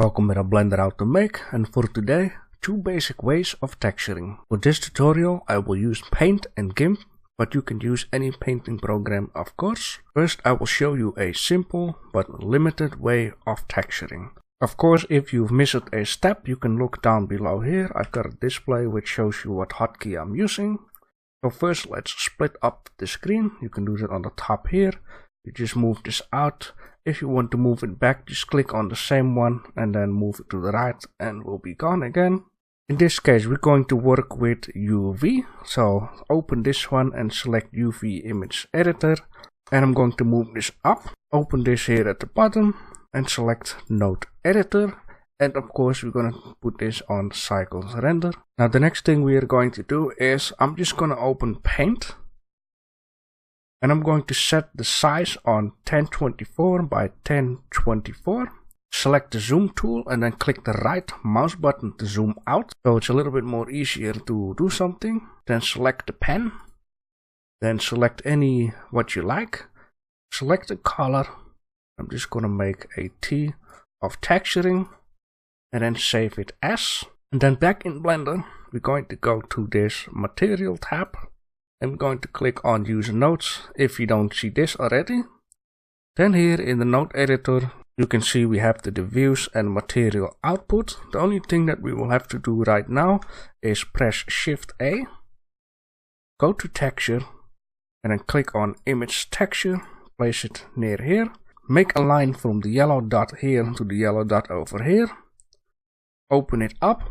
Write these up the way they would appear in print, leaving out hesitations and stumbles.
Welcome in a Blender How to Make, and for today, 2 basic ways of texturing. For this tutorial I will use Paint and GIMP, but you can use any painting program of course. First I will show you a simple but limited way of texturing. Of course, if you've missed a step you can look down below here. I've got a display which shows you what hotkey I'm using. So first let's split up the screen. You can do that on the top here. You just move this out. If you want to move it back, just click on the same one and then move it to the right and will be gone again. In this case we're going to work with UV, so open this one and select UV image editor, and I'm going to move this up. Open this here at the bottom and select node editor, and of course we're going to put this on cycles render. Now the next thing we are going to do is I'm just going to open Paint. And I'm going to set the size on 1024 by 1024. Select the zoom tool and then click the right mouse button to zoom out. So it's a little bit more easier to do something. Then select the pen. Then select any what you like. Select the color. I'm just going to make a T of texturing. And then save it as. And then back in Blender, we're going to go to this material tab. I'm going to click on use nodes if you don't see this already. Then here in the node editor you can see we have the diffuse and material output. The only thing that we will have to do right now is press Shift A, go to texture and then click on image texture, place it near here, make a line from the yellow dot here to the yellow dot over here, open it up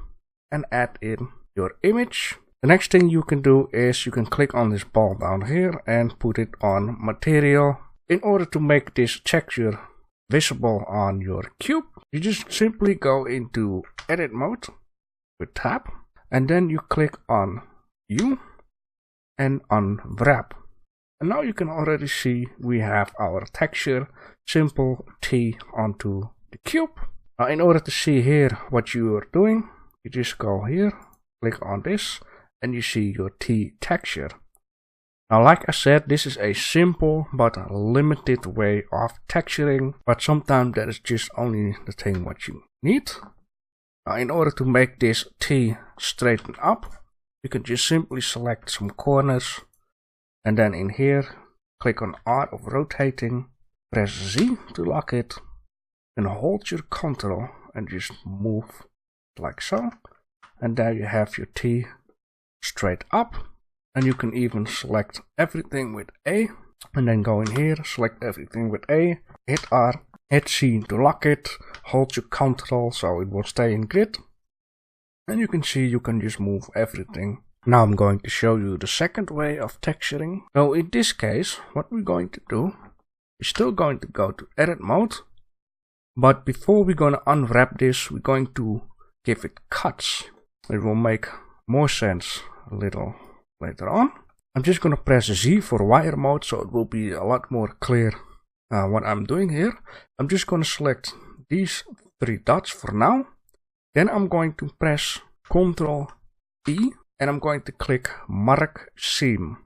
and add in your image. The next thing you can do is you can click on this ball down here and put it on material. In order to make this texture visible on your cube, you just simply go into edit mode with tab and then you click on U and unwrap. And now you can already see we have our texture, simple T onto the cube. Now in order to see here what you are doing, you just go here, click on this, and you see your T texture. Now like I said, this is a simple but limited way of texturing, but sometimes that is just only the thing what you need. Now in order to make this T straighten up, you can just simply select some corners and then in here click on R of rotating, press Z to lock it and hold your control and just move like so, and there you have your T straight up. And you can even select everything with A and then go in here, select everything with A, hit R, hit C to lock it, hold your control so it will stay in grid, and you can see you can just move everything. Now I'm going to show you the second way of texturing. So in this case what we're going to do is still going to go to edit mode, but before we're going to unwrap this we're going to give it cuts. It will make more sense a little later on. I'm just going to press Z for wire mode so it will be a lot more clear what I'm doing here. I'm just going to select these 3 dots for now. Then I'm going to press Ctrl E and I'm going to click Mark Seam.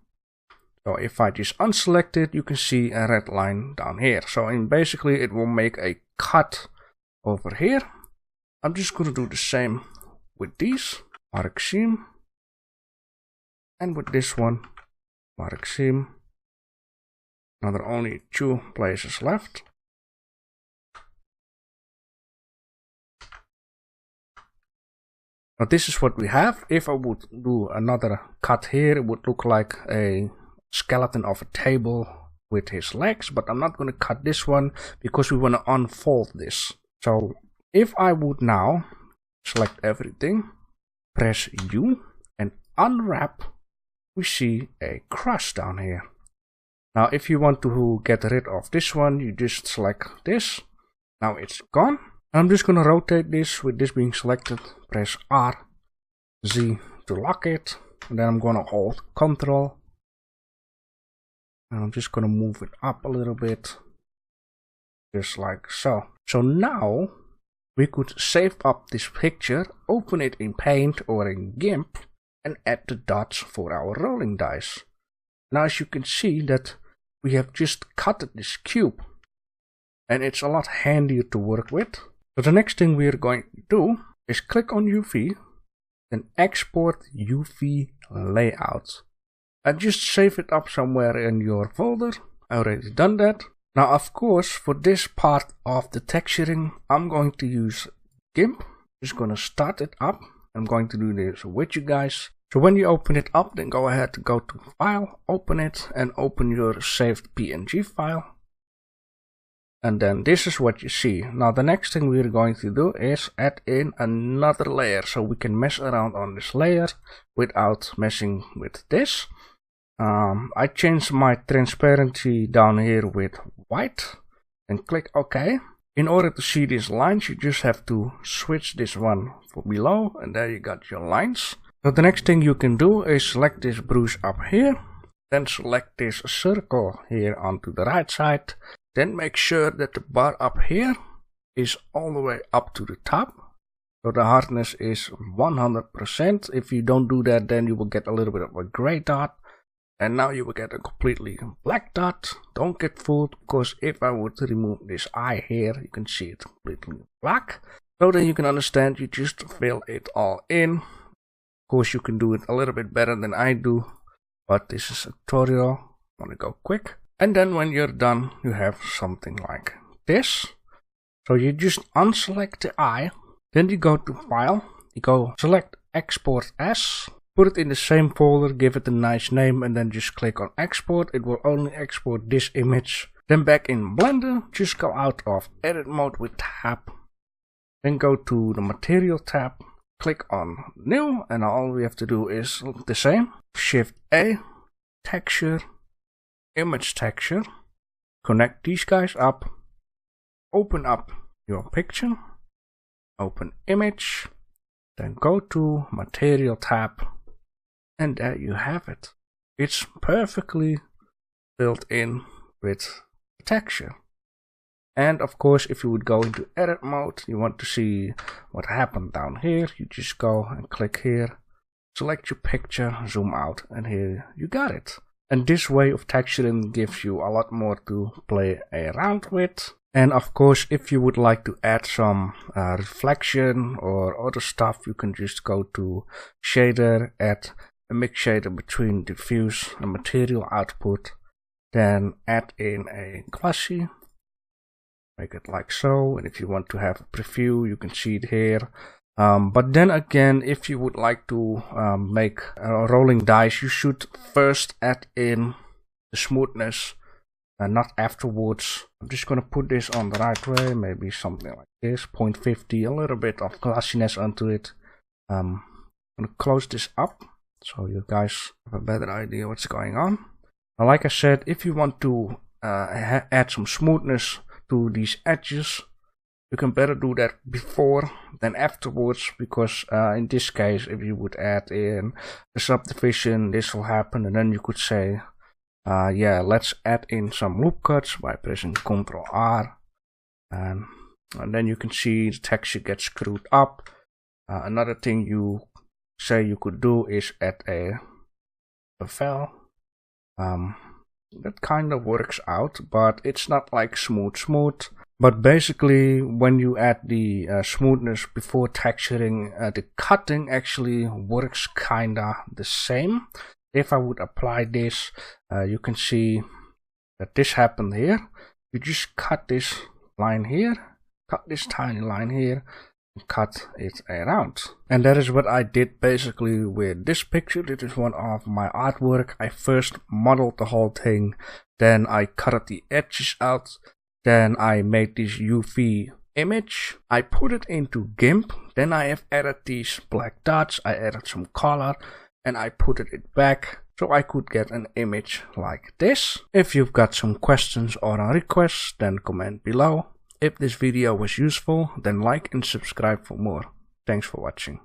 So if I just unselect it, you can see a red line down here. So basically it will make a cut over here. I'm just going to do the same with these. Mark Seam. And with this one, Mark Seam. Now there are only 2 places left. Now this is what we have. If I would do another cut here, it would look like a skeleton of a table with his legs. But I'm not going to cut this one because we want to unfold this. So if I would now select everything, press U and unwrap, we see a cross down here. Now if you want to get rid of this one, you just select this. Now it's gone. I'm just going to rotate this with this being selected. Press R, Z to lock it. And then I'm going to hold Ctrl. And I'm just going to move it up a little bit. Just like so. So now we could save up this picture, open it in Paint or in GIMP, and add the dots for our rolling dice. Now as you can see that we have just cut this cube and it's a lot handier to work with. So the next thing we're going to do is click on UV, then export UV layout. And just save it up somewhere in your folder. I already done that. Now of course for this part of the texturing I'm going to use GIMP. Just gonna start it up. I'm going to do this with you guys. So when you open it up, then go ahead to go to File, open it, and open your saved PNG file. And then this is what you see. Now the next thing we're going to do is add in another layer so we can mess around on this layer without messing with this. I changed my transparency down here with white and click OK. In order to see these lines, you just have to switch this one for below, and there you got your lines. So the next thing you can do is select this brush up here, then select this circle here onto the right side. Then make sure that the bar up here is all the way up to the top. So the hardness is 100%. If you don't do that, then you will get a little bit of a gray dot. And now you will get a completely black dot. Don't get fooled, because if I would remove this eye here, you can see it completely black. So then you can understand, you just fill it all in. Of course, you can do it a little bit better than I do, but this is a tutorial. I want to go quick. And then when you're done, you have something like this. So you just unselect the eye, then you go to File, you go select Export As, put it in the same folder, give it a nice name, and then just click on Export. It will only export this image. Then back in Blender, just go out of Edit Mode with Tab, then go to the Material tab, click on New, and all we have to do is the same. Shift A, Texture, Image Texture, connect these guys up, open up your picture, open Image, then go to Material tab, and there you have it. It's perfectly built in with texture. And of course, if you would go into Edit Mode, you want to see what happened down here, you just go and click here, select your picture, zoom out, and here you got it. And this way of texturing gives you a lot more to play around with. And of course, if you would like to add some reflection or other stuff, you can just go to Shader, add a mix shader between diffuse and material output. Then add in a glossy, make it like so. And if you want to have a preview, you can see it here. But then again, if you would like to make a rolling dice, you should first add in the smoothness and not afterwards. I'm just going to put this on the right way, maybe something like this, 0.50, a little bit of glossiness onto it. I'm going to close this up so you guys have a better idea what's going on. Now, like I said, if you want to add some smoothness to these edges, you can better do that before than afterwards, because in this case, if you would add in the subdivision, this will happen, and then you could say, yeah, let's add in some loop cuts by pressing Ctrl R, and then you can see the texture gets screwed up. Another thing you say you could do is add a bevel. That kind of works out, but it's not like smooth. But basically, when you add the smoothness before texturing, the cutting actually works kinda the same. If I would apply this, you can see that this happened here. You just cut this line here, cut this tiny line here, and cut it around. And that is what I did basically with this picture. This is one of my artwork. I first modeled the whole thing, then I cut the edges out. Then I made this UV image, I put it into GIMP, then I have added these black dots, I added some color, and I put it back so I could get an image like this. If you've got some questions or a request, then comment below. If this video was useful, then like and subscribe for more. Thanks for watching.